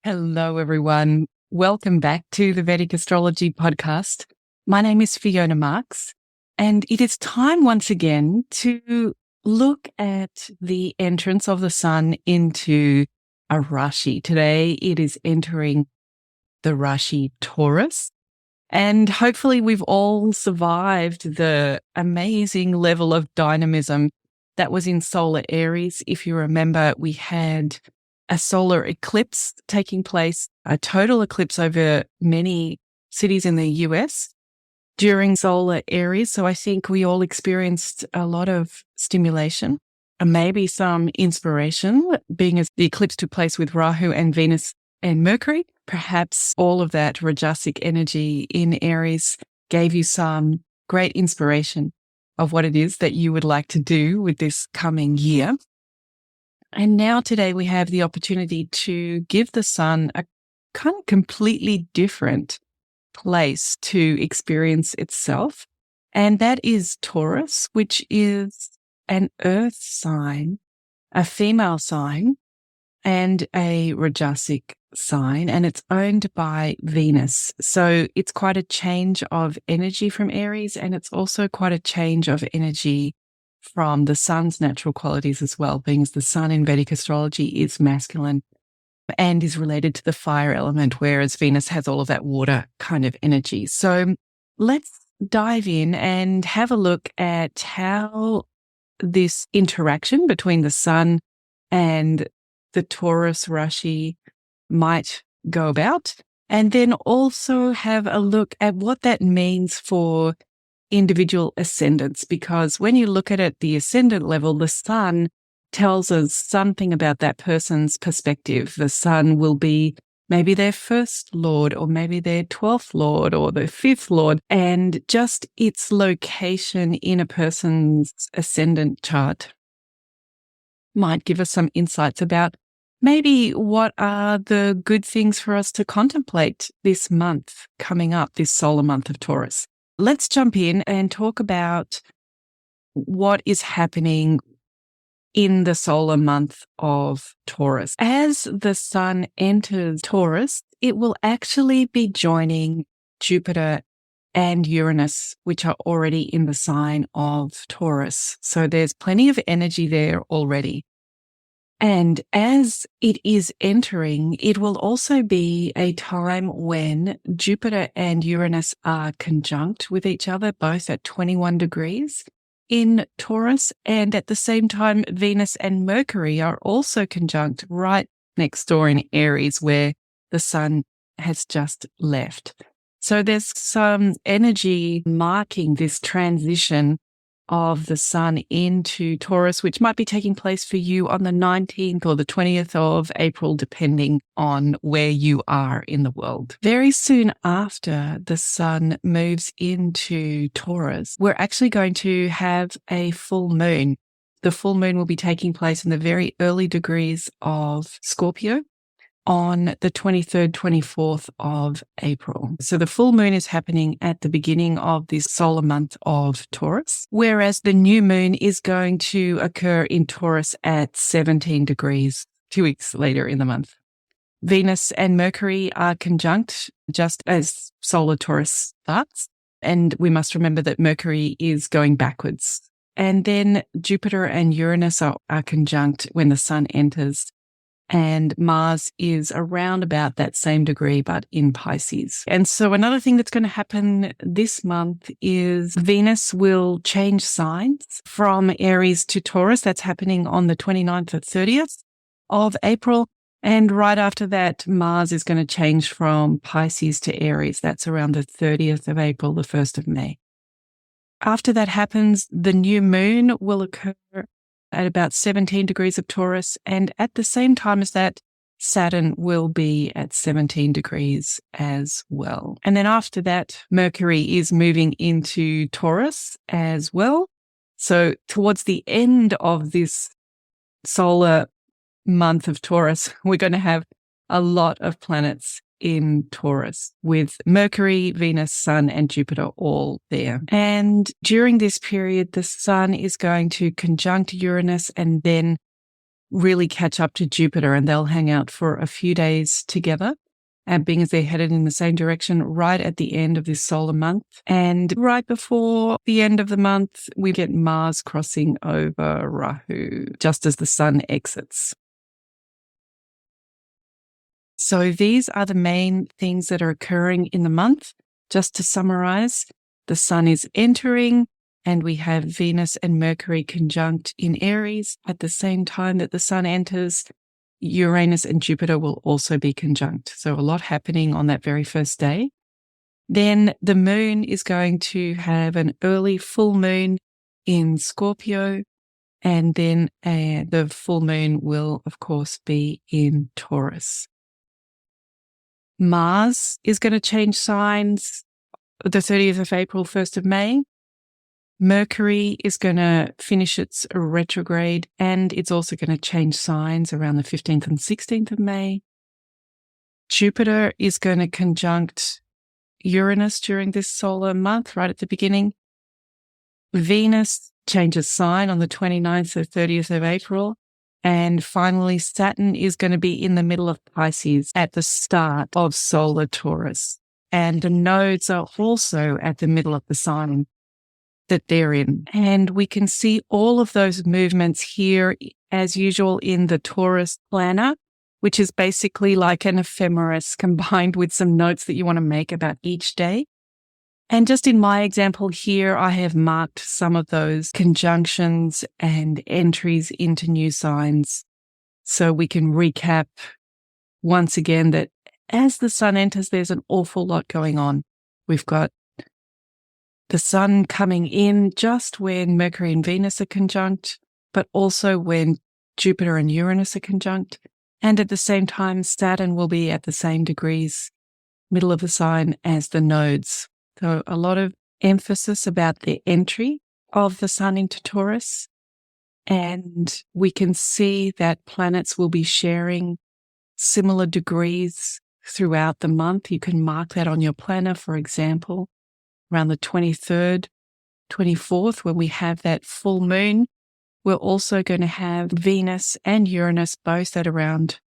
Hello, everyone. Welcome back to the Vedic Astrology Podcast. My name is Fiona Marques, and it is time once again to look at the entrance of the sun into a Rashi. Today, it is entering the Rashi Taurus, and hopefully we've all survived the amazing level of dynamism that was in Solar Aries. If you remember, we had a solar eclipse taking place, a total eclipse over many cities in the US during Solar Aries. So I think we all experienced a lot of stimulation and maybe some inspiration, being as the eclipse took place with Rahu and Venus and Mercury. Perhaps all of that Rajasic energy in Aries gave you some great inspiration of what it is that you would like to do with this coming year. And now today we have the opportunity to give the sun a kind of completely different place to experience itself. And that is Taurus, which is an earth sign, a female sign, and a Rajasic sign, and it's owned by Venus. So it's quite a change of energy from Aries, and it's also quite a change of energy from the sun's natural qualities as well, being as the sun in Vedic astrology is masculine and is related to the fire element, whereas Venus has all of that water kind of energy. So let's dive in and have a look at how this interaction between the sun and the Taurus Rashi might go about, and then also have a look at what that means for individual ascendants, because when you look at it, the ascendant level, the sun tells us something about that person's perspective. The sun will be maybe their first lord, or maybe their 12th lord, or their 5th lord, and just its location in a person's ascendant chart might give us some insights about maybe what are the good things for us to contemplate this month coming up, this solar month of Taurus. Let's jump in and talk about what is happening in the solar month of Taurus. As the sun enters Taurus, it will actually be joining Jupiter and Uranus, which are already in the sign of Taurus. So there's plenty of energy there already. And as it is entering, it will also be a time when Jupiter and Uranus are conjunct with each other, both at 21 degrees in Taurus. And at the same time, Venus and Mercury are also conjunct right next door in Aries, where the sun has just left. So there's some energy marking this transition of the sun into Taurus, which might be taking place for you on the 19th or the 20th of April, depending on where you are in the world. Very soon after the sun moves into Taurus, we're actually going to have a full moon. The full moon will be taking place in the very early degrees of Scorpio on the 23rd, 24th of April. So the full moon is happening at the beginning of this solar month of Taurus, whereas the new moon is going to occur in Taurus at 17 degrees, 2 weeks later in the month. Venus and Mercury are conjunct just as solar Taurus starts. And we must remember that Mercury is going backwards. And then Jupiter and Uranus are conjunct when the sun enters. And Mars is around about that same degree, but in Pisces. And so another thing that's going to happen this month is Venus will change signs from Aries to Taurus. That's happening on the 29th or 30th of April. And right after that, Mars is going to change from Pisces to Aries. That's around the 30th of April, the 1st of May. After that happens, the new moon will occur at about 17 degrees of Taurus. And at the same time as that, Saturn will be at 17 degrees as well. And then after that, Mercury is moving into Taurus as well. So towards the end of this solar month of Taurus, we're going to have a lot of planets in Taurus with Mercury, Venus, Sun, and Jupiter all there. And during this period, the Sun is going to conjunct Uranus and then really catch up to Jupiter, and they'll hang out for a few days together, and being as they're headed in the same direction right at the end of this solar month. And right before the end of the month, we get Mars crossing over Rahu just as the sun exits. So these are the main things that are occurring in the month. Just to summarize, the sun is entering, and we have Venus and Mercury conjunct in Aries. At the same time that the sun enters, Uranus and Jupiter will also be conjunct. So a lot happening on that very first day. Then the moon is going to have an early full moon in Scorpio, and then the full moon will, of course, be in Taurus. Mars is going to change signs the 30th of April, 1st of May. Mercury is going to finish its retrograde, and it's also going to change signs around the 15th and 16th of May. Jupiter is going to conjunct Uranus during this solar month, right at the beginning. Venus changes sign on the 29th or 30th of April. And finally, Saturn is going to be in the middle of Pisces at the start of Solar Taurus. And the nodes are also at the middle of the sign that they're in. And we can see all of those movements here, as usual, in the Taurus planner, which is basically like an ephemeris combined with some notes that you want to make about each day. And just in my example here, I have marked some of those conjunctions and entries into new signs, so we can recap once again that as the sun enters, there's an awful lot going on. We've got the sun coming in just when Mercury and Venus are conjunct, but also when Jupiter and Uranus are conjunct. And at the same time, Saturn will be at the same degrees, middle of the sign, as the nodes. So a lot of emphasis about the entry of the sun into Taurus. And we can see that planets will be sharing similar degrees throughout the month. You can mark that on your planner, for example, around the 23rd, 24th, when we have that full moon. We're also going to have Venus and Uranus both at around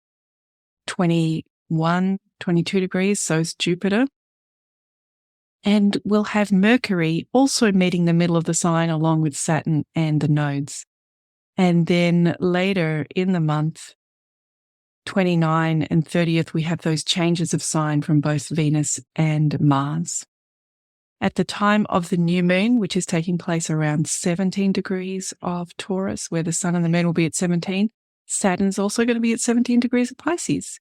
21, 22 degrees. So is Jupiter. And we'll have Mercury also meeting the middle of the sign along with Saturn and the nodes. And then later in the month, 29 and 30th, we have those changes of sign from both Venus and Mars. At the time of the new moon, which is taking place around 17 degrees of Taurus, where the sun and the moon will be at 17, Saturn's also going to be at 17 degrees of Pisces.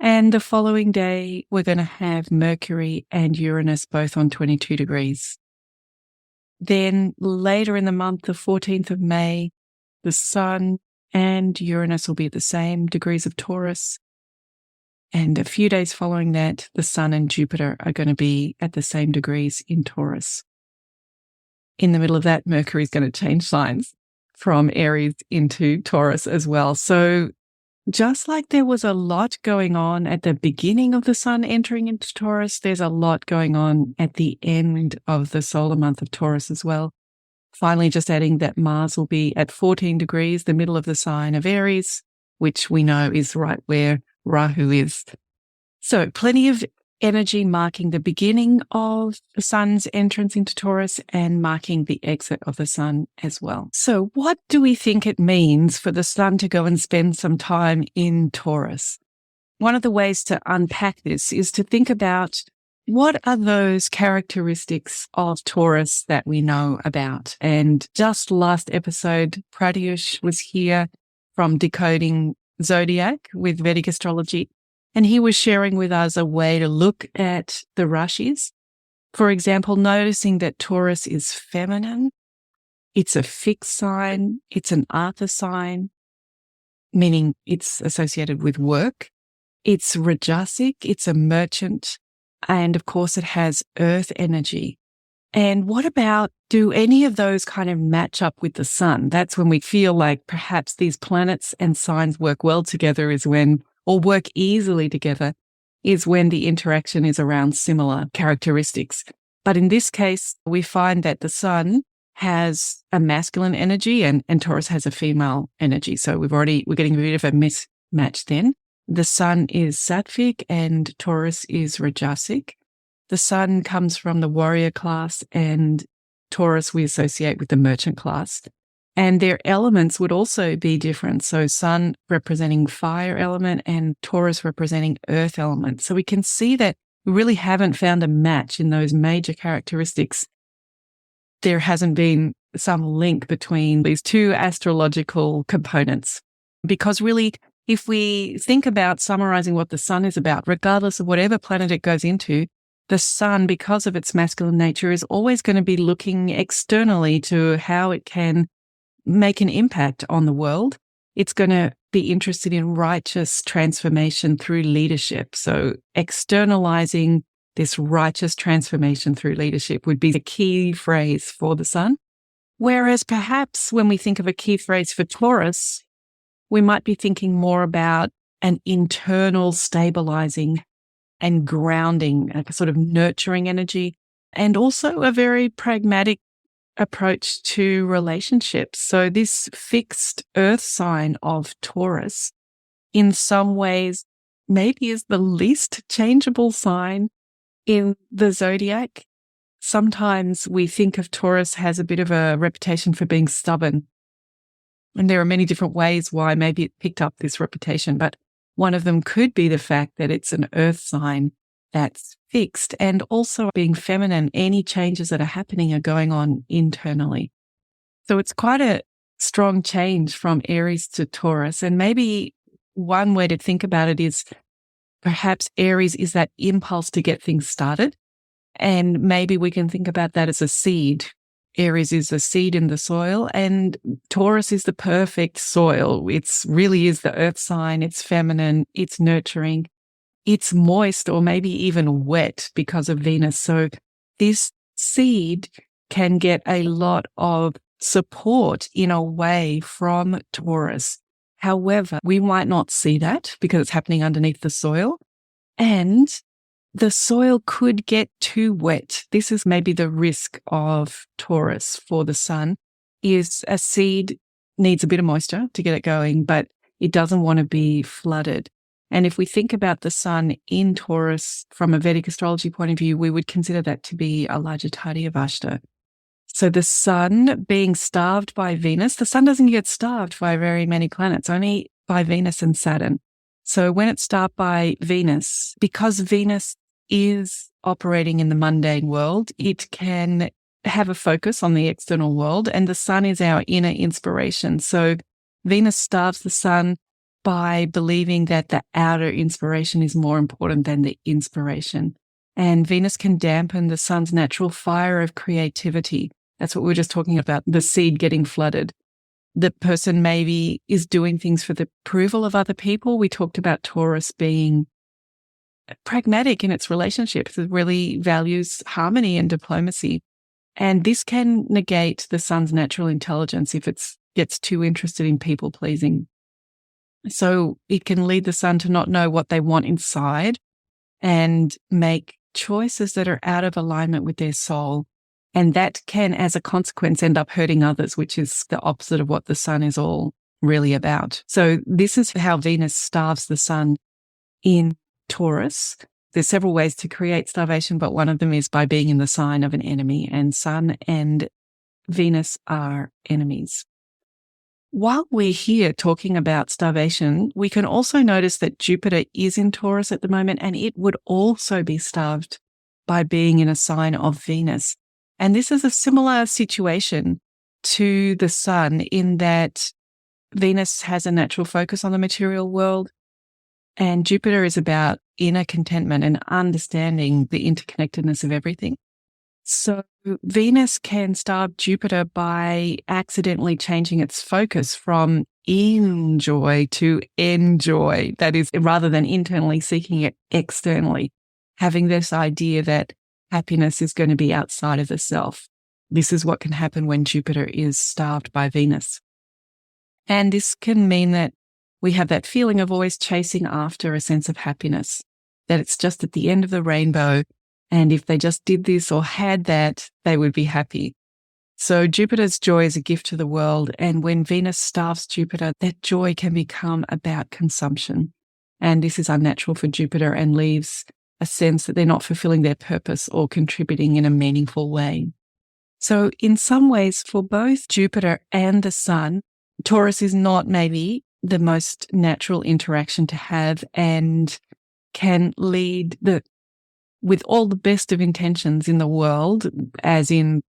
And the following day, we're going to have Mercury and Uranus both on 22 degrees. Then later in the month, the 14th of May, the sun and Uranus will be at the same degrees of Taurus. And a few days following that, the sun and Jupiter are going to be at the same degrees in Taurus. In the middle of that, Mercury is going to change signs from Aries into Taurus as well. So just like there was a lot going on at the beginning of the sun entering into Taurus, there's a lot going on at the end of the solar month of Taurus as well. Finally, just adding that Mars will be at 14 degrees, the middle of the sign of Aries, which we know is right where Rahu is. So plenty of energy marking the beginning of the sun's entrance into Taurus and marking the exit of the sun as well. So what do we think it means for the sun to go and spend some time in Taurus? One of the ways to unpack this is to think about what are those characteristics of Taurus that we know about. And just last episode, Pratyush was here from Decoding Zodiac with Vedic Astrology, and he was sharing with us a way to look at the rashis. For example, noticing that Taurus is feminine, it's a fixed sign, it's an Artha sign, meaning it's associated with work. It's Rajasic, it's a merchant, and of course it has earth energy. And what about, do any of those kind of match up with the sun? That's when we feel like perhaps these planets and signs work well together, is when, or work easily together, is when the interaction is around similar characteristics. But in this case, we find that the sun has a masculine energy and Taurus has a female energy. So we're getting a bit of a mismatch then. The sun is sattvic and Taurus is rajasic. The sun comes from the warrior class and Taurus we associate with the merchant class. And their elements would also be different. So sun representing fire element and Taurus representing earth element. So we can see that we really haven't found a match in those major characteristics. There hasn't been some link between these two astrological components. Because really, if we think about summarizing what the sun is about, regardless of whatever planet it goes into, the sun, because of its masculine nature, is always going to be looking externally to how it can make an impact on the world. It's going to be interested in righteous transformation through leadership. So externalizing this righteous transformation through leadership would be the key phrase for the sun. Whereas perhaps when we think of a key phrase for Taurus, we might be thinking more about an internal stabilizing and grounding, a sort of nurturing energy, and also a very pragmatic approach to relationships. So this fixed earth sign of Taurus in some ways maybe is the least changeable sign in the zodiac. Sometimes we think of Taurus has a bit of a reputation for being stubborn. And there are many different ways why maybe it picked up this reputation, but one of them could be the fact that it's an earth sign that's fixed and also being feminine. Any changes that are happening are going on internally. So it's quite a strong change from Aries to Taurus. And maybe one way to think about it is perhaps Aries is that impulse to get things started. And maybe we can think about that as a seed. Aries is a seed in the soil and Taurus is the perfect soil. It's really is the earth sign. It's feminine. It's nurturing. It's moist or maybe even wet because of Venus. So this seed can get a lot of support in a way from Taurus. However, we might not see that because it's happening underneath the soil and the soil could get too wet. This is maybe the risk of Taurus for the sun is a seed needs a bit of moisture to get it going, but it doesn't want to be flooded. And if we think about the sun in Taurus from a Vedic astrology point of view, we would consider that to be a Lajjitaadi. So the sun being starved by Venus, the sun doesn't get starved by very many planets, only by Venus and Saturn. So when it's starved by Venus, because Venus is operating in the mundane world, it can have a focus on the external world, and the sun is our inner inspiration. So Venus starves the sun by believing that the outer inspiration is more important than the inspiration. And Venus can dampen the sun's natural fire of creativity. That's what we were just talking about, the seed getting flooded. The person maybe is doing things for the approval of other people. We talked about Taurus being pragmatic in its relationships. It really values harmony and diplomacy. And this can negate the sun's natural intelligence if it gets too interested in people pleasing. So it can lead the sun to not know what they want inside and make choices that are out of alignment with their soul. And that can, as a consequence, end up hurting others, which is the opposite of what the sun is all really about. So this is how Venus starves the sun in Taurus. There's several ways to create starvation, but one of them is by being in the sign of an enemy, and Sun and Venus are enemies. While we're here talking about starvation, we can also notice that Jupiter is in Taurus at the moment, and it would also be starved by being in a sign of Venus. And this is a similar situation to the sun in that Venus has a natural focus on the material world, and Jupiter is about inner contentment and understanding the interconnectedness of everything. So Venus can starve Jupiter by accidentally changing its focus from enjoy to enjoy. That is, rather than internally seeking it externally, having this idea that happiness is going to be outside of the self. This is what can happen when Jupiter is starved by Venus. And this can mean that we have that feeling of always chasing after a sense of happiness, that it's just at the end of the rainbow. And if they just did this or had that, they would be happy. So Jupiter's joy is a gift to the world. And when Venus starves Jupiter, that joy can become about consumption. And this is unnatural for Jupiter and leaves a sense that they're not fulfilling their purpose or contributing in a meaningful way. So in some ways, for both Jupiter and the Sun, Taurus is not maybe the most natural interaction to have and can lead with all the best of intentions in the world, as in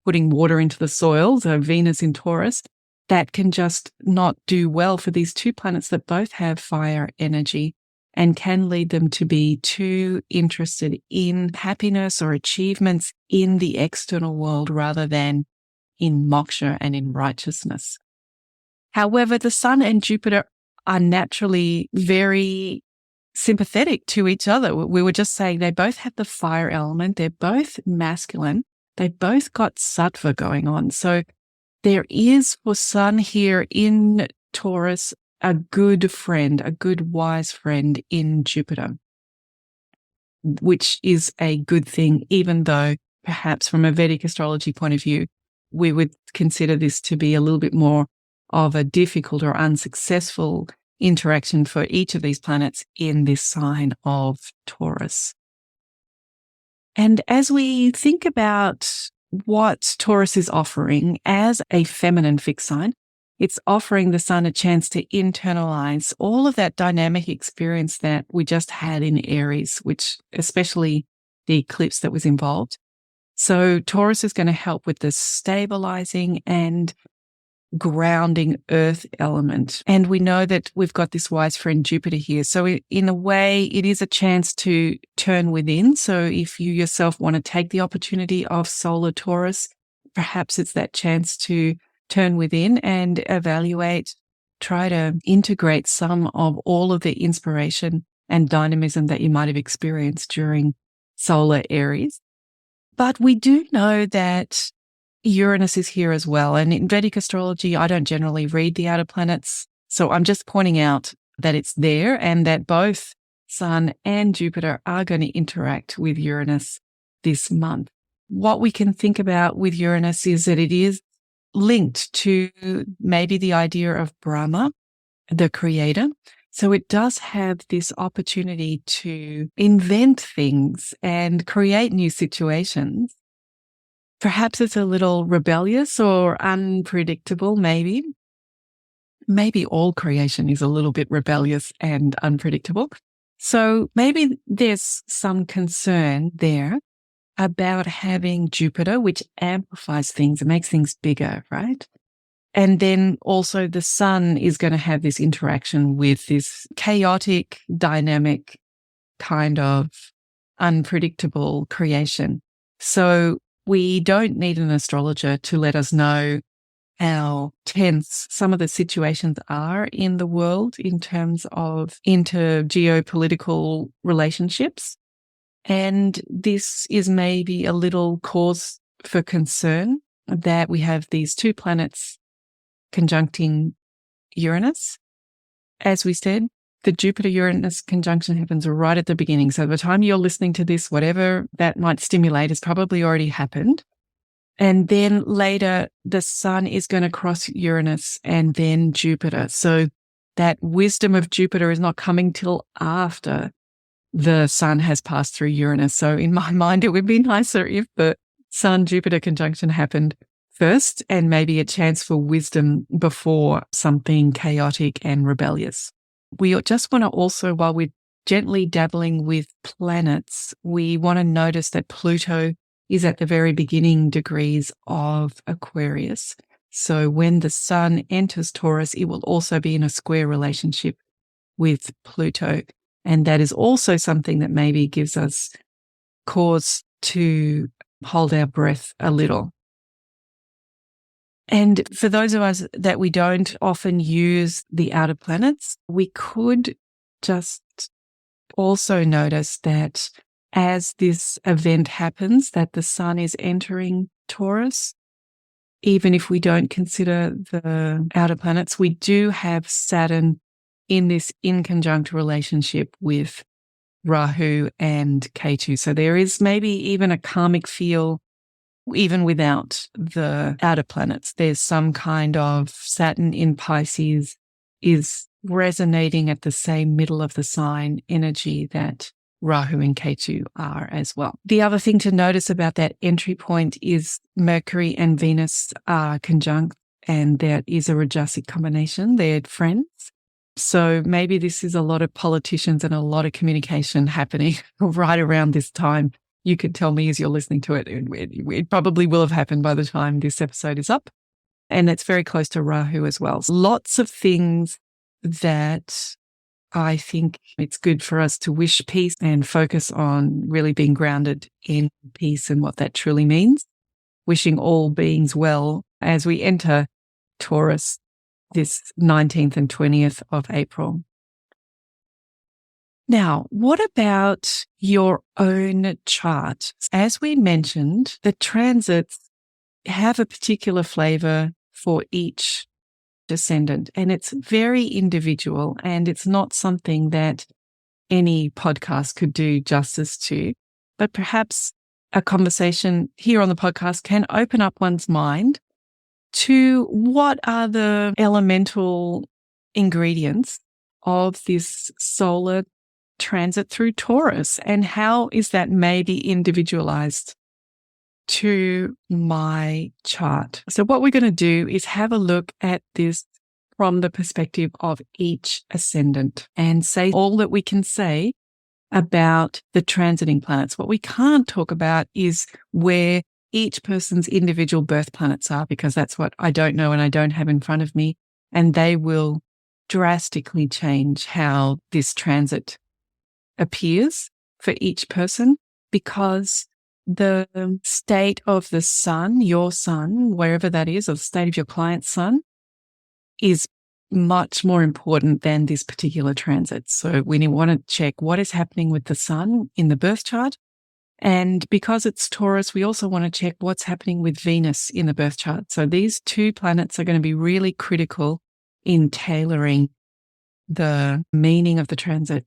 putting water into the soil, so Venus in Taurus, that can just not do well for these two planets that both have fire energy and can lead them to be too interested in happiness or achievements in the external world rather than in moksha and in righteousness. However, the Sun and Jupiter are naturally very sympathetic to each other. We were just saying they both have the fire element. They're both masculine. They both got sattva going on. So there is for Sun here in Taurus a good friend, a good wise friend in Jupiter, which is a good thing, even though perhaps from a Vedic astrology point of view, we would consider this to be a little bit more of a difficult or unsuccessful interaction for each of these planets in this sign of Taurus. And as we think about what Taurus is offering as a feminine fixed sign, it's offering the Sun a chance to internalize all of that dynamic experience that we just had in Aries, which especially the eclipse that was involved. So Taurus is going to help with the stabilizing and grounding earth element. And we know that we've got this wise friend Jupiter here. So in a way, it is a chance to turn within. So if you yourself want to take the opportunity of Solar Taurus, perhaps it's that chance to turn within and evaluate, try to integrate some of all of the inspiration and dynamism that you might have experienced during Solar Aries. But we do know that Uranus is here as well. And in Vedic astrology, I don't generally read the outer planets. So I'm just pointing out that it's there and that both Sun and Jupiter are going to interact with Uranus this month. What we can think about with Uranus is that it is linked to maybe the idea of Brahma, the creator. So it does have this opportunity to invent things and create new situations. Perhaps it's a little rebellious or unpredictable, maybe. Maybe all creation is a little bit rebellious and unpredictable. So maybe there's some concern there about having Jupiter, which amplifies things and makes things bigger, right? And then also the Sun is going to have this interaction with this chaotic, dynamic, kind of unpredictable creation. So we don't need an astrologer to let us know how tense some of the situations are in the world in terms of inter-geopolitical relationships. And this is maybe a little cause for concern that we have these two planets conjuncting Uranus. As we said, the Jupiter-Uranus conjunction happens right at the beginning. So by the time you're listening to this, whatever that might stimulate has probably already happened. And then later, the Sun is going to cross Uranus and then Jupiter. So that wisdom of Jupiter is not coming till after the Sun has passed through Uranus. So in my mind, it would be nicer if the Sun-Jupiter conjunction happened first and maybe a chance for wisdom before something chaotic and rebellious. We just want to also, while we're gently dabbling with planets, we want to notice that Pluto is at the very beginning degrees of Aquarius. So when the Sun enters Taurus, it will also be in a square relationship with Pluto. And that is also something that maybe gives us cause to hold our breath a little. And for those of us that we don't often use the outer planets, we could just also notice that as this event happens, that the Sun is entering Taurus, even if we don't consider the outer planets, we do have Saturn in this inconjunct relationship with Rahu and Ketu. So there is maybe even a karmic feel even without the outer planets. There's some kind of Saturn in Pisces is resonating at the same middle of the sign energy that Rahu and Ketu are as well. The other thing to notice about that entry point is Mercury and Venus are conjunct, and that is a Rajasic combination. They're friends. So maybe this is a lot of politicians and a lot of communication happening right around this time. You could tell me as you're listening to it. It probably will have happened by the time this episode is up. And it's very close to Rahu as well. So lots of things that I think it's good for us to wish peace and focus on really being grounded in peace and what that truly means. Wishing all beings well as we enter Taurus this 19th and 20th of April. Now, what about your own chart? As we mentioned, the transits have a particular flavor for each descendant, and it's very individual, and it's not something that any podcast could do justice to. But perhaps a conversation here on the podcast can open up one's mind to what are the elemental ingredients of this solar transit through Taurus, and how is that maybe individualized to my chart. So what we're going to do is have a look at this from the perspective of each ascendant and say all that we can say about the transiting planets. What we can't talk about is where each person's individual birth planets are, because that's what I don't know and I don't have in front of me, and they will drastically change how this transit appears for each person, because the state of the sun, your sun, wherever that is, or the state of your client's sun, is much more important than this particular transit. So we want to check what is happening with the sun in the birth chart. And because it's Taurus, we also want to check what's happening with Venus in the birth chart. So these two planets are going to be really critical in tailoring the meaning of the transit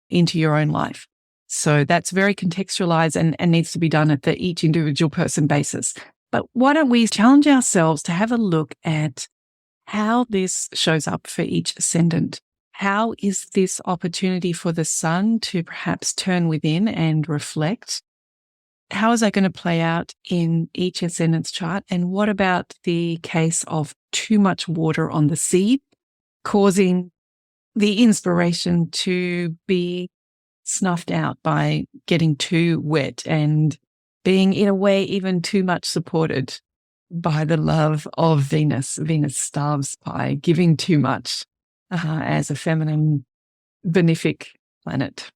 into your own life. So that's very contextualized and needs to be done at the each individual person basis. But why don't we challenge ourselves to have a look at how this shows up for each ascendant? How is this opportunity for the sun to perhaps turn within and reflect? How is that going to play out in each ascendant's chart? And what about the case of too much water on the seed, causing the inspiration to be snuffed out by getting too wet and being, in a way, even too much supported by the love of Venus? Venus starves by giving too much as a feminine, benefic planet.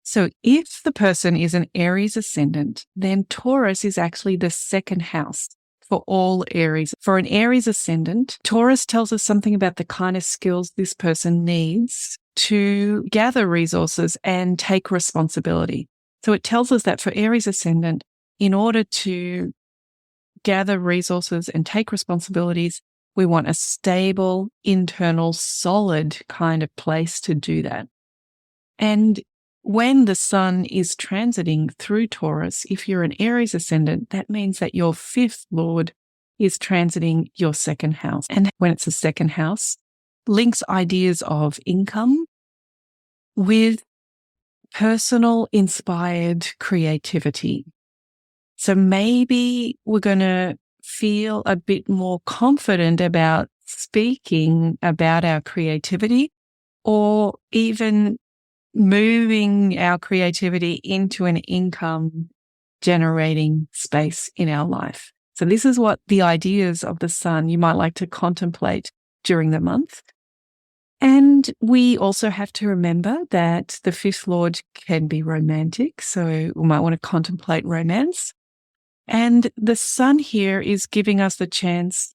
So if the person is an Aries ascendant, then Taurus is actually the second house for all Aries. For an Aries ascendant, Taurus tells us something about the kind of skills this person needs to gather resources and take responsibility. So it tells us that for Aries ascendant, in order to gather resources and take responsibilities, we want a stable, internal, solid kind of place to do that. And when the sun is transiting through Taurus, if you're an Aries ascendant, that means that your fifth lord is transiting your second house. And when it's a second house, links ideas of income with personal inspired creativity. So maybe we're going to feel a bit more confident about speaking about our creativity, or even moving our creativity into an income generating space in our life. So this is what the ideas of the sun you might like to contemplate during the month. And we also have to remember that the fifth lord can be romantic. So we might want to contemplate romance. And the sun here is giving us the chance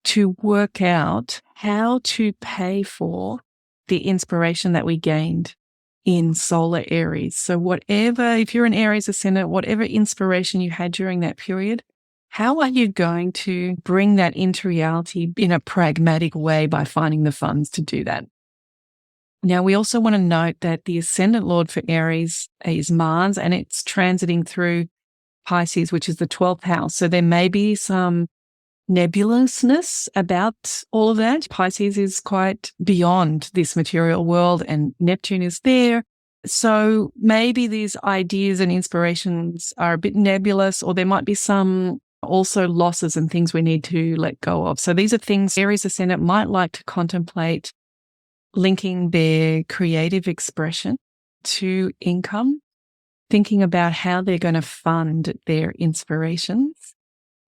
to work out how to pay for the inspiration that we gained in solar Aries. So whatever, if you're an Aries ascendant, whatever inspiration you had during that period, how are you going to bring that into reality in a pragmatic way by finding the funds to do that? Now, we also want to note that the ascendant lord for Aries is Mars, and it's transiting through Pisces, which is the 12th house. So there may be some nebulousness about all of that. Pisces is quite beyond this material world and Neptune is there. So maybe these ideas and inspirations are a bit nebulous, or there might be some also losses and things we need to let go of. So these are things Aries Ascendant might like to contemplate, linking their creative expression to income, thinking about how they're going to fund their inspirations,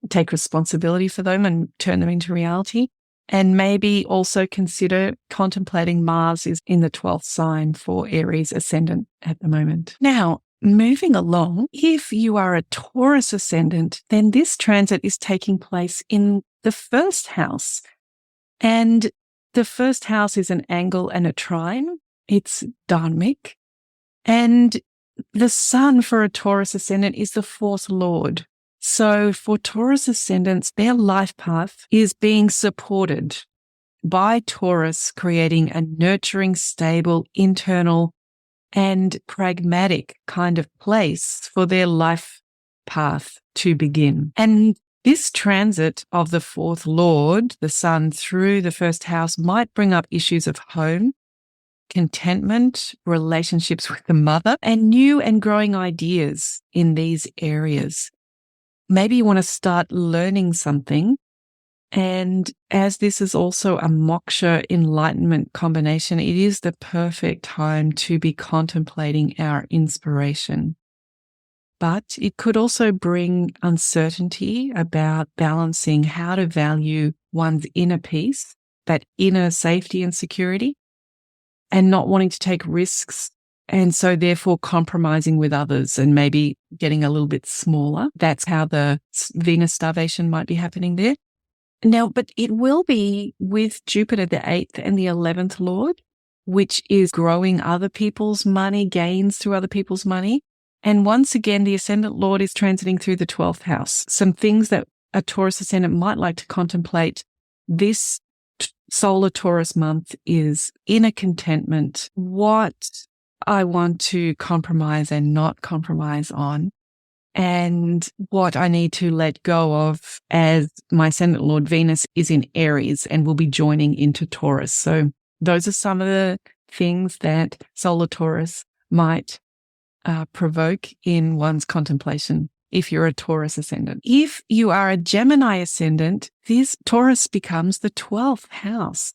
take responsibility for them and turn them into reality. And maybe also consider contemplating Mars is in the 12th sign for Aries Ascendant at the moment. Now, moving along, if you are a Taurus Ascendant, then this transit is taking place in the first house. And the first house is an angle and a trine. It's dharmic. And the sun for a Taurus Ascendant is the fourth lord. So for Taurus Ascendants, their life path is being supported by Taurus, creating a nurturing, stable, internal, and pragmatic kind of place for their life path to begin. And this transit of the fourth lord, the sun, through the first house might bring up issues of home, contentment, relationships with the mother, and new and growing ideas in these areas. Maybe you want to start learning something. And as this is also a moksha enlightenment combination, it is the perfect time to be contemplating our inspiration. But it could also bring uncertainty about balancing how to value one's inner peace, that inner safety and security, and not wanting to take risks. And so therefore compromising with others and maybe getting a little bit smaller. That's how the Venus starvation might be happening there. Now, but it will be with Jupiter, the 8th and the 11th lord, which is growing other people's money, gains through other people's money. And once again, the ascendant lord is transiting through the 12th house. Some things that a Taurus ascendant might like to contemplate this Solar Taurus month is inner contentment, what I want to compromise and not compromise on, and what I need to let go of as my ascendant lord Venus is in Aries and will be joining into Taurus. So those are some of the things that Solar Taurus might provoke in one's contemplation if you're a Taurus ascendant. If you are a Gemini ascendant, this Taurus becomes the 12th house.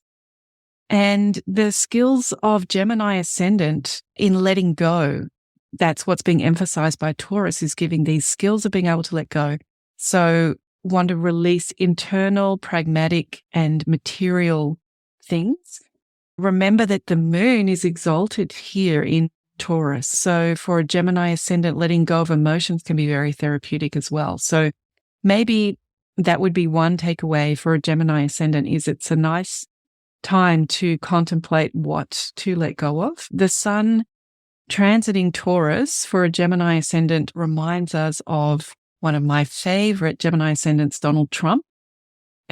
And the skills of Gemini ascendant in letting go, that's what's being emphasized by Taurus, is giving these skills of being able to let go. So want to release internal, pragmatic, and material things. Remember that the moon is exalted here in Taurus. So for a Gemini ascendant, letting go of emotions can be very therapeutic as well. So maybe that would be one takeaway for a Gemini ascendant, is it's a nice time to contemplate what to let go of. The sun transiting Taurus for a Gemini ascendant reminds us of one of my favorite Gemini ascendants, Donald Trump,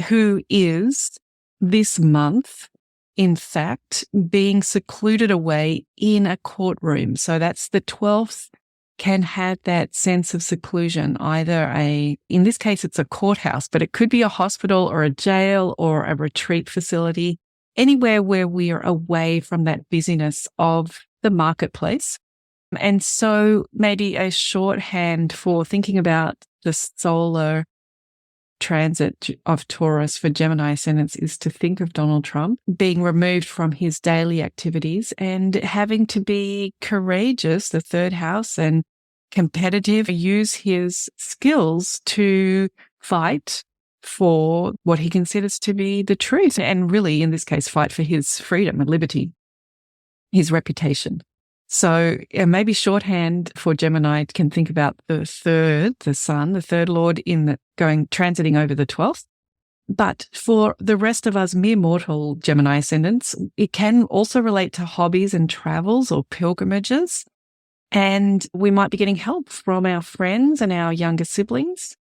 who is this month, in fact, being secluded away in a courtroom. So that's the 12th can have that sense of seclusion, either in this case, it's a courthouse, but it could be a hospital or a jail or a retreat facility, anywhere where we are away from that busyness of the marketplace. And so maybe a shorthand for thinking about the solar transit of Taurus for Gemini ascendants is to think of Donald Trump being removed from his daily activities and having to be courageous, the third house, and competitive, use his skills to fight for what he considers to be the truth, and really, in this case, fight for his freedom and liberty, his reputation. So maybe shorthand for Gemini can think about the sun, the third lord transiting over the 12th. But for the rest of us mere mortal Gemini ascendants, it can also relate to hobbies and travels or pilgrimages. And we might be getting help from our friends and our younger siblings.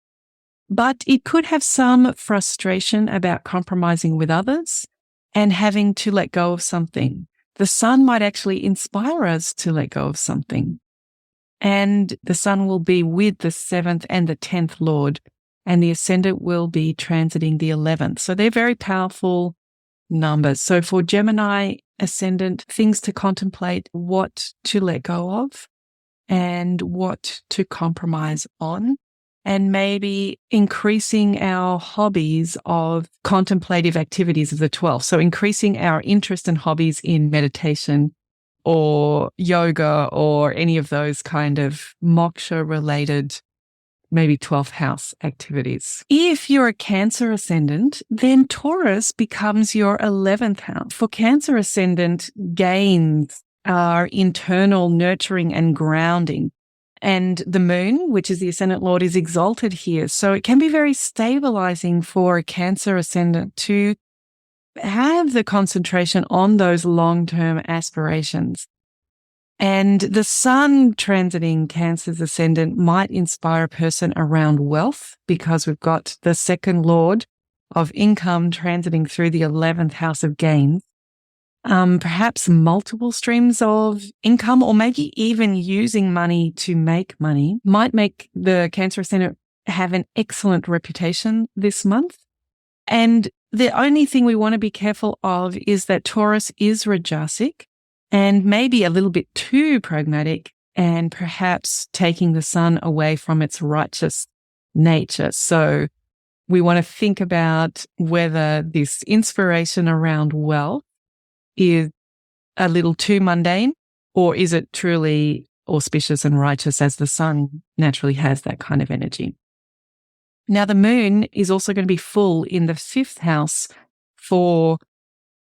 But it could have some frustration about compromising with others and having to let go of something. The sun might actually inspire us to let go of something. and the sun will be with the 7th and the 10th Lord, and the Ascendant will be transiting the 11th. So they're very powerful numbers. So for Gemini Ascendant, things to contemplate, what to let go of and what to compromise on, and maybe increasing our hobbies of contemplative activities of the 12th. So increasing our interest and hobbies in meditation or yoga or any of those kind of moksha-related, maybe 12th house activities. If you're a Cancer Ascendant, then Taurus becomes your 11th house. For Cancer Ascendant, gains are internal nurturing and grounding. And the moon, which is the Ascendant Lord, is exalted here. So it can be very stabilizing for a Cancer Ascendant to have the concentration on those long-term aspirations. And the sun transiting Cancer's Ascendant might inspire a person around wealth, because we've got the 2nd Lord of income transiting through the 11th house of gains. Perhaps multiple streams of income, or maybe even using money to make money, might make the Cancer Ascendant have an excellent reputation this month. And the only thing we want to be careful of is that Taurus is Rajasic and maybe a little bit too pragmatic, and perhaps taking the sun away from its righteous nature. So we want to think about whether this inspiration around wealth is a little too mundane, or is it truly auspicious and righteous, as the sun naturally has that kind of energy. Now, the moon is also going to be full in the 5th house for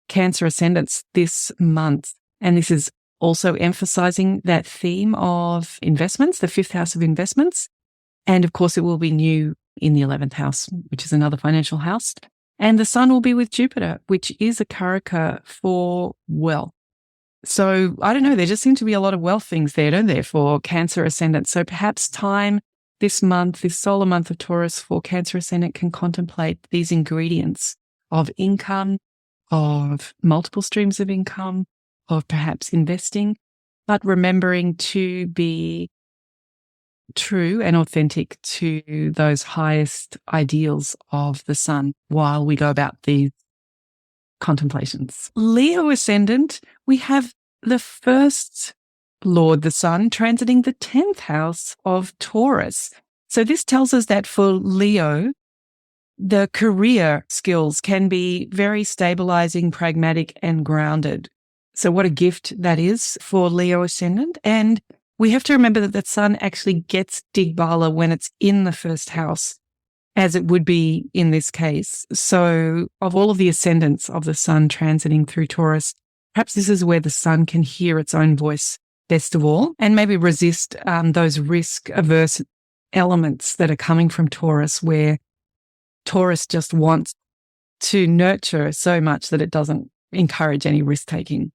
Cancer Ascendants this month. And this is also emphasizing that theme of investments, the 5th house of investments. And of course, it will be new in the 11th house, which is another financial house. And the sun will be with Jupiter, which is a karaka for wealth. So I don't know, there just seem to be a lot of wealth things there, don't there, for Cancer Ascendant. So perhaps time this month, this solar month of Taurus for Cancer Ascendant, can contemplate these ingredients of income, of multiple streams of income, of perhaps investing, but remembering to be true and authentic to those highest ideals of the sun while we go about these contemplations. Leo Ascendant, we have the 1st Lord, the sun, transiting the 10th house of Taurus. So this tells us that for Leo, the career skills can be very stabilizing, pragmatic, and grounded. So what a gift that is for Leo Ascendant. And we have to remember that the sun actually gets Digbala when it's in the 1st house, as it would be in this case. So of all of the ascendants of the sun transiting through Taurus, perhaps this is where the sun can hear its own voice best of all, and maybe resist those risk-averse elements that are coming from Taurus, where Taurus just wants to nurture so much that it doesn't encourage any risk-taking.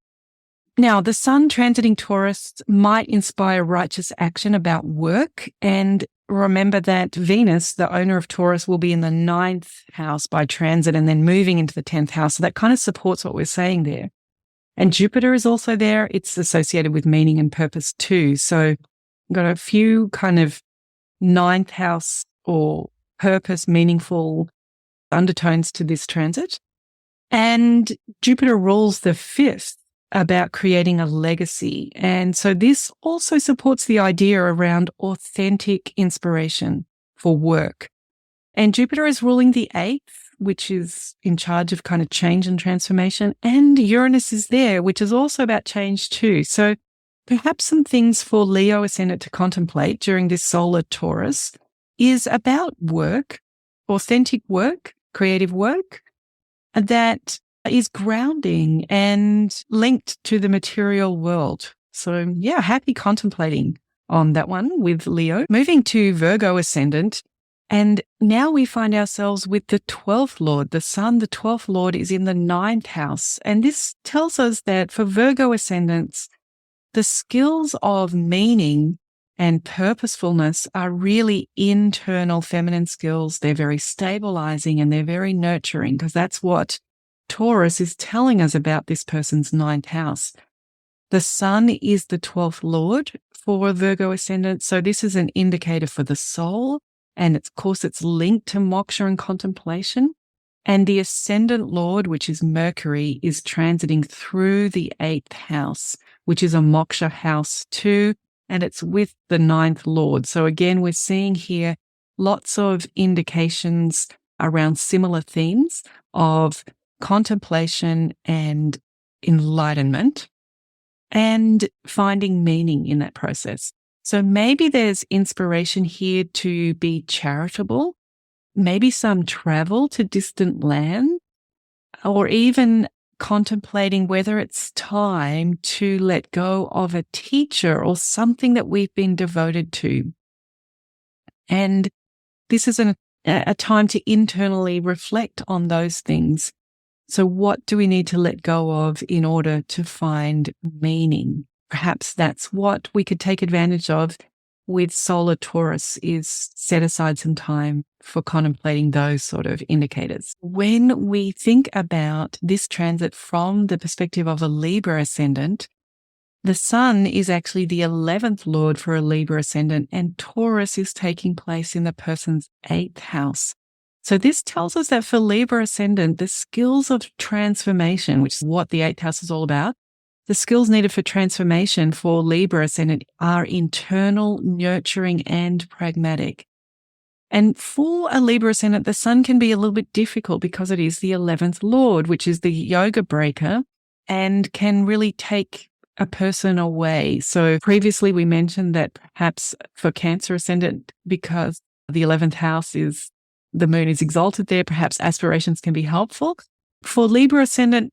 Now, the sun transiting Taurus might inspire righteous action about work, and remember that Venus, the owner of Taurus, will be in the 9th house by transit and then moving into the 10th house. So that kind of supports what we're saying there. And Jupiter is also there. It's associated with meaning and purpose too. So we've got a few kind of 9th house or purpose, meaningful undertones to this transit. And Jupiter rules the 5th, about creating a legacy. And so this also supports the idea around authentic inspiration for work. And Jupiter is ruling the 8th, which is in charge of kind of change and transformation. And Uranus is there, which is also about change too. So perhaps some things for Leo Ascendant to contemplate during this solar Taurus is about work, authentic work, creative work, that is grounding and linked to the material world. So yeah, happy contemplating on that one with Leo. Moving to Virgo Ascendant, and now we find ourselves with the 12th Lord, the sun. The 12th Lord is in the 9th house. And this tells us that for Virgo Ascendants, the skills of meaning and purposefulness are really internal feminine skills. They're very stabilizing and they're very nurturing, because that's what Taurus is telling us about this person's 9th house. The sun is the 12th Lord for Virgo ascendant. So this is an indicator for the soul. And of course, it's linked to moksha and contemplation. And the ascendant lord, which is Mercury, is transiting through the 8th house, which is a moksha house too. And it's with the 9th lord. So again, we're seeing here lots of indications around similar themes of contemplation and enlightenment and finding meaning in that process. So maybe there's inspiration here to be charitable, maybe some travel to distant land, or even contemplating whether it's time to let go of a teacher or something that we've been devoted to. And this is a time to internally reflect on those things. So what do we need to let go of in order to find meaning? Perhaps that's what we could take advantage of with Solar Taurus, is set aside some time for contemplating those sort of indicators. When we think about this transit from the perspective of a Libra ascendant, the sun is actually the 11th lord for a Libra ascendant, and Taurus is taking place in the person's 8th house. So this tells us that for Libra ascendant, the skills of transformation, which is what the 8th house is all about, the skills needed for transformation for Libra ascendant are internal, nurturing, and pragmatic. And for a Libra ascendant, the sun can be a little bit difficult because it is the 11th lord, which is the yoga breaker, and can really take a person away. So previously we mentioned that perhaps for Cancer ascendant, because the 11th house is, the moon is exalted there, perhaps aspirations can be helpful. For Libra ascendant,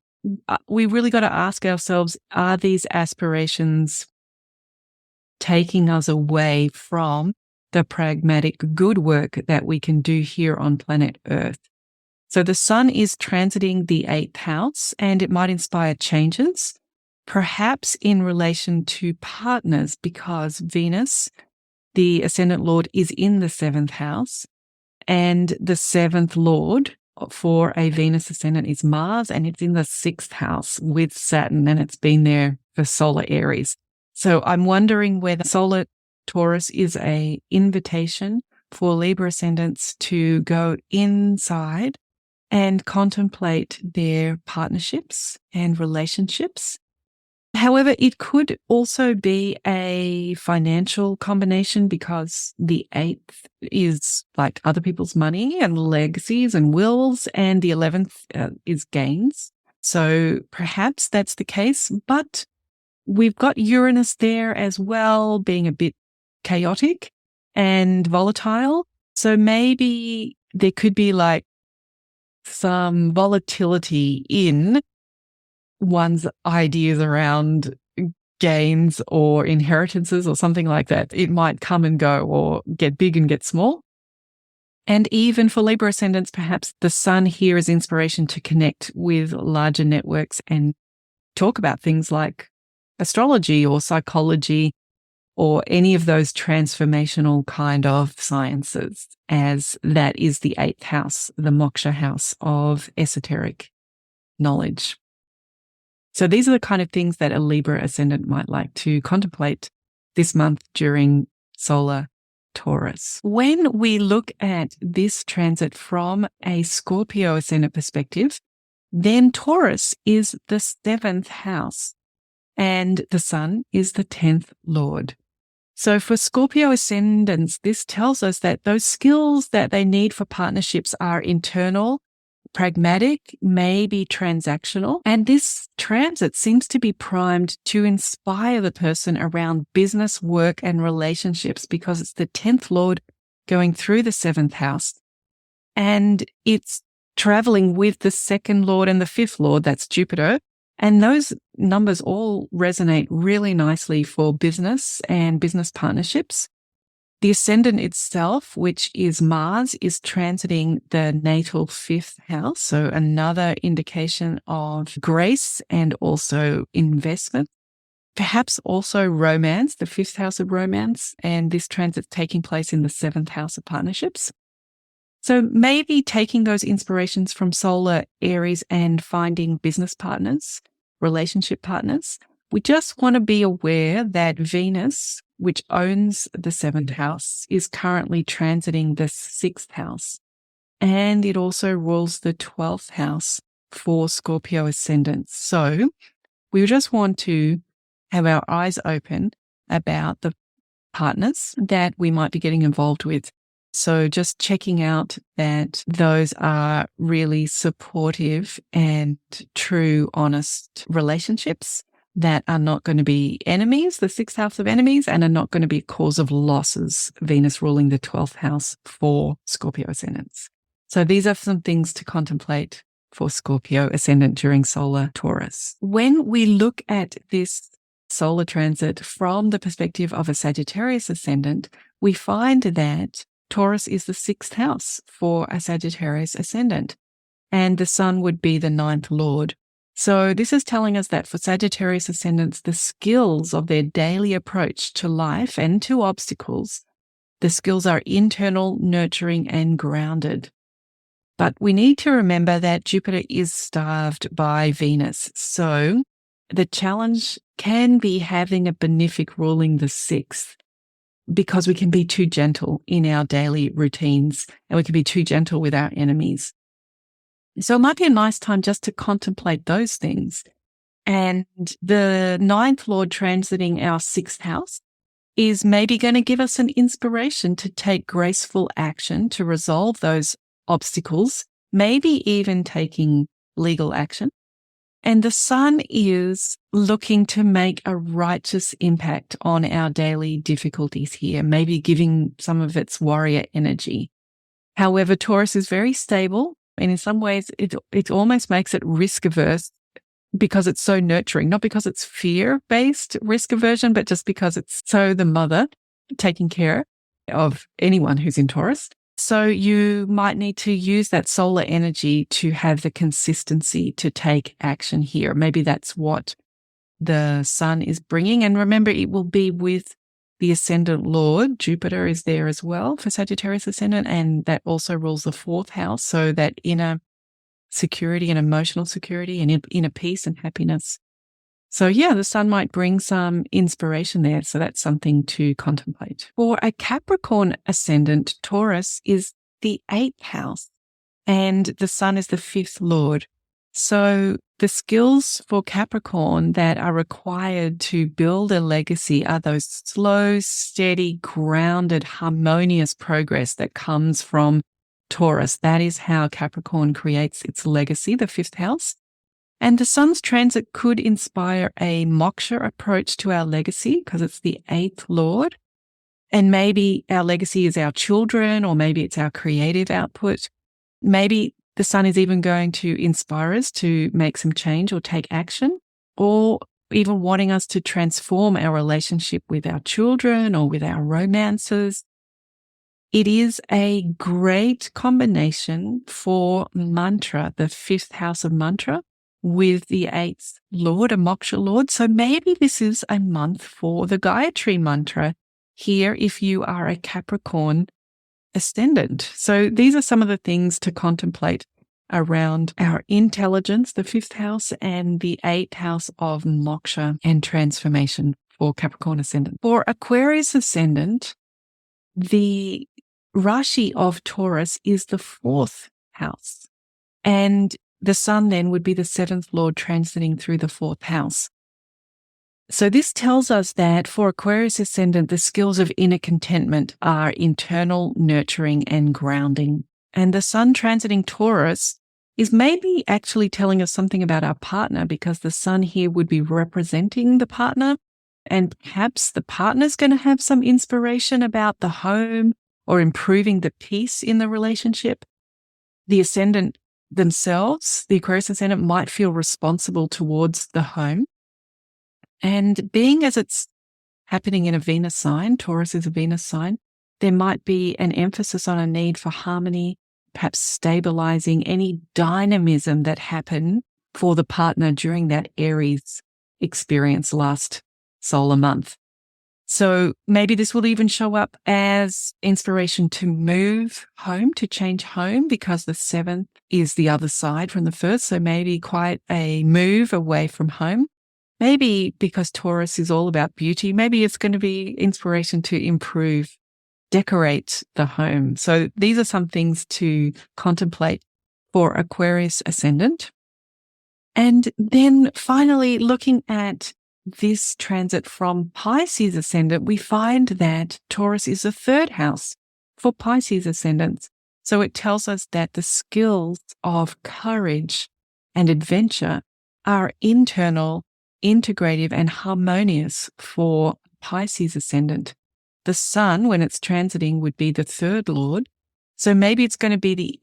we really got to ask ourselves, are these aspirations taking us away from the pragmatic good work that we can do here on planet Earth? So the sun is transiting the 8th house, and it might inspire changes, perhaps in relation to partners, because Venus, the ascendant lord, is in the 7th house, and the 7th lord for a Venus ascendant is Mars, and it's in the 6th house with Saturn, and it's been there for solar Aries. So I'm wondering whether Solar Taurus is an invitation for Libra ascendants to go inside and contemplate their partnerships and relationships. However, it could also be a financial combination, because the 8th is like other people's money and legacies and wills, and the 11th is gains. So perhaps that's the case, but we've got Uranus there as well, being a bit chaotic and volatile. So maybe there could be like some volatility in one's ideas around gains or inheritances or something like that. It might come and go, or get big and get small. And even for Libra ascendants, perhaps the sun here is inspiration to connect with larger networks and talk about things like astrology or psychology or any of those transformational kind of sciences, as that is the 8th house, the moksha house of esoteric knowledge. So these are the kind of things that a Libra ascendant might like to contemplate this month during Solar Taurus. When we look at this transit from a Scorpio ascendant perspective, then Taurus is the 7th house and the sun is the 10th lord. So for Scorpio ascendants, this tells us that those skills that they need for partnerships are internal, pragmatic, maybe transactional. And this transit seems to be primed to inspire the person around business, work, and relationships, because it's the 10th lord going through the 7th house. And it's traveling with the 2nd lord and the 5th lord, that's Jupiter. And those numbers all resonate really nicely for business and business partnerships. The ascendant itself, which is Mars, is transiting the natal 5th house. So another indication of grace and also investment. Perhaps also romance, the 5th house of romance. And this transit's taking place in the 7th house of partnerships. So maybe taking those inspirations from solar Aries and finding business partners, relationship partners. We just want to be aware that Venus which owns the 7th house, is currently transiting the 6th house. And it also rules the 12th house for Scorpio ascendants. So we just want to have our eyes open about the partners that we might be getting involved with. So just checking out that those are really supportive and true, honest relationships that are not going to be enemies, the 6th house of enemies, and are not going to be a cause of losses, Venus ruling the 12th house for Scorpio ascendants. So these are some things to contemplate for Scorpio ascendant during Solar Taurus. When we look at this solar transit from the perspective of a Sagittarius ascendant, we find that Taurus is the 6th house for a Sagittarius ascendant, and the sun would be the 9th lord. So this is telling us that for Sagittarius ascendants, the skills of their daily approach to life and to obstacles, the skills are internal, nurturing, and grounded. But we need to remember that Jupiter is starved by Venus. So the challenge can be having a benefic ruling the 6th, because we can be too gentle in our daily routines and we can be too gentle with our enemies. So it might be a nice time just to contemplate those things. And the 9th lord transiting our 6th house is maybe going to give us an inspiration to take graceful action to resolve those obstacles, maybe even taking legal action. And the sun is looking to make a righteous impact on our daily difficulties here, maybe giving some of its warrior energy. However, Taurus is very stable, and in some ways it almost makes it risk averse because it's so nurturing, not because it's fear-based risk aversion, but just because it's so the mother taking care of anyone who's in Taurus. So you might need to use that solar energy to have the consistency to take action here. Maybe that's what the sun is bringing. And remember, it will be with the ascendant lord. Jupiter is there as well for Sagittarius ascendant, and that also rules the 4th house. So that inner security and emotional security and inner peace and happiness. So yeah, the sun might bring some inspiration there. So that's something to contemplate. For a Capricorn ascendant, Taurus is the 8th house and the sun is the 5th lord. So the skills for Capricorn that are required to build a legacy are those slow, steady, grounded, harmonious progress that comes from Taurus. That is how Capricorn creates its legacy, the 5th house. And the sun's transit could inspire a moksha approach to our legacy because it's the 8th lord. And maybe our legacy is our children, or maybe it's our creative output. Maybe the sun is even going to inspire us to make some change or take action, or even wanting us to transform our relationship with our children or with our romances. It is a great combination for mantra, the 5th house of mantra, with the 8th lord, a moksha lord. So maybe this is a month for the Gayatri mantra here if you are a Capricorn ascendant. So these are some of the things to contemplate around our intelligence, the 5th house, and the 8th house of moksha and transformation for Capricorn ascendant. For Aquarius ascendant, the Rashi of Taurus is the 4th house, and the sun then would be the 7th lord transiting through the 4th house. So this tells us that for Aquarius ascendant, the skills of inner contentment are internal, nurturing, and grounding. And the sun transiting Taurus is maybe actually telling us something about our partner, because the sun here would be representing the partner, and perhaps the partner's going to have some inspiration about the home or improving the peace in the relationship. The ascendant themselves, the Aquarius ascendant, might feel responsible towards the home. And being as it's happening in a Venus sign, Taurus is a Venus sign, there might be an emphasis on a need for harmony, perhaps stabilizing any dynamism that happened for the partner during that Aries experience last solar month. So maybe this will even show up as inspiration to move home, to change home, because the 7th is the other side from the 1st. So maybe quite a move away from home. Maybe because Taurus is all about beauty, maybe it's going to be inspiration to improve, decorate the home. So these are some things to contemplate for Aquarius Ascendant. And then finally, looking at this transit from Pisces Ascendant, we find that Taurus is the third house for Pisces Ascendants. So it tells us that the skills of courage and adventure are internal, integrative, and harmonious for Pisces Ascendant. The Sun, when it's transiting, would be the third lord. So maybe it's going to be the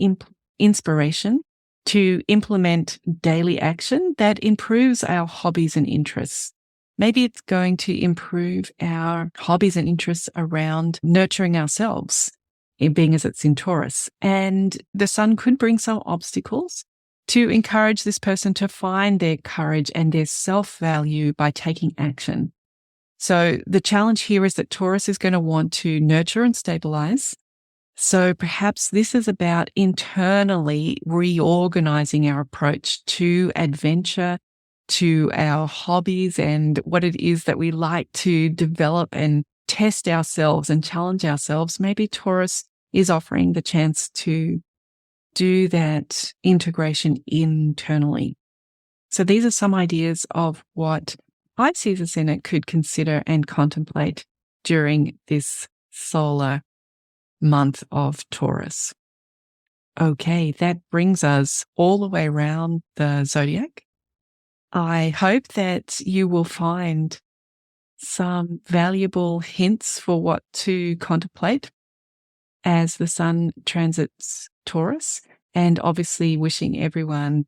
inspiration to implement daily action that improves our hobbies and interests. Maybe it's going to improve our hobbies and interests around nurturing ourselves, being as it's in Taurus. And the Sun could bring some obstacles to encourage this person to find their courage and their self-value by taking action. So the challenge here is that Taurus is going to want to nurture and stabilize. So perhaps this is about internally reorganizing our approach to adventure, to our hobbies, and what it is that we like to develop and test ourselves and challenge ourselves. Maybe Taurus is offering the chance to do that integration internally. So these are some ideas of what Pisces Ascendant could consider and contemplate during this solar month of Taurus. Okay, that brings us all the way around the zodiac. I hope that you will find some valuable hints for what to contemplate as the Sun transits Taurus, and obviously wishing everyone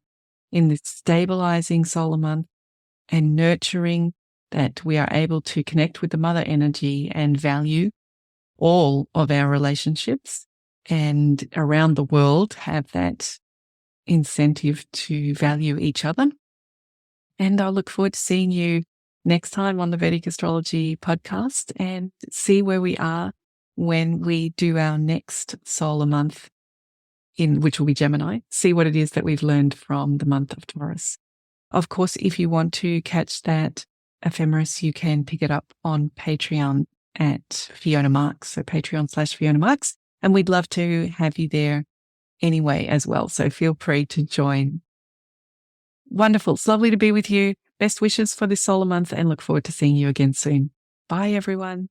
in this stabilizing solar month and nurturing that we are able to connect with the mother energy and value all of our relationships, and around the world have that incentive to value each other. And I'll look forward to seeing you next time on the Vedic Astrology Podcast, and see where we are when we do our next solar month, which will be Gemini, see what it is that we've learned from the month of Taurus. Of course, if you want to catch that ephemeris, you can pick it up on Patreon at Fiona Marques, so Patreon/Fiona Marques. And we'd love to have you there anyway as well. So feel free to join. Wonderful. It's lovely to be with you. Best wishes for this solar month, and look forward to seeing you again soon. Bye, everyone.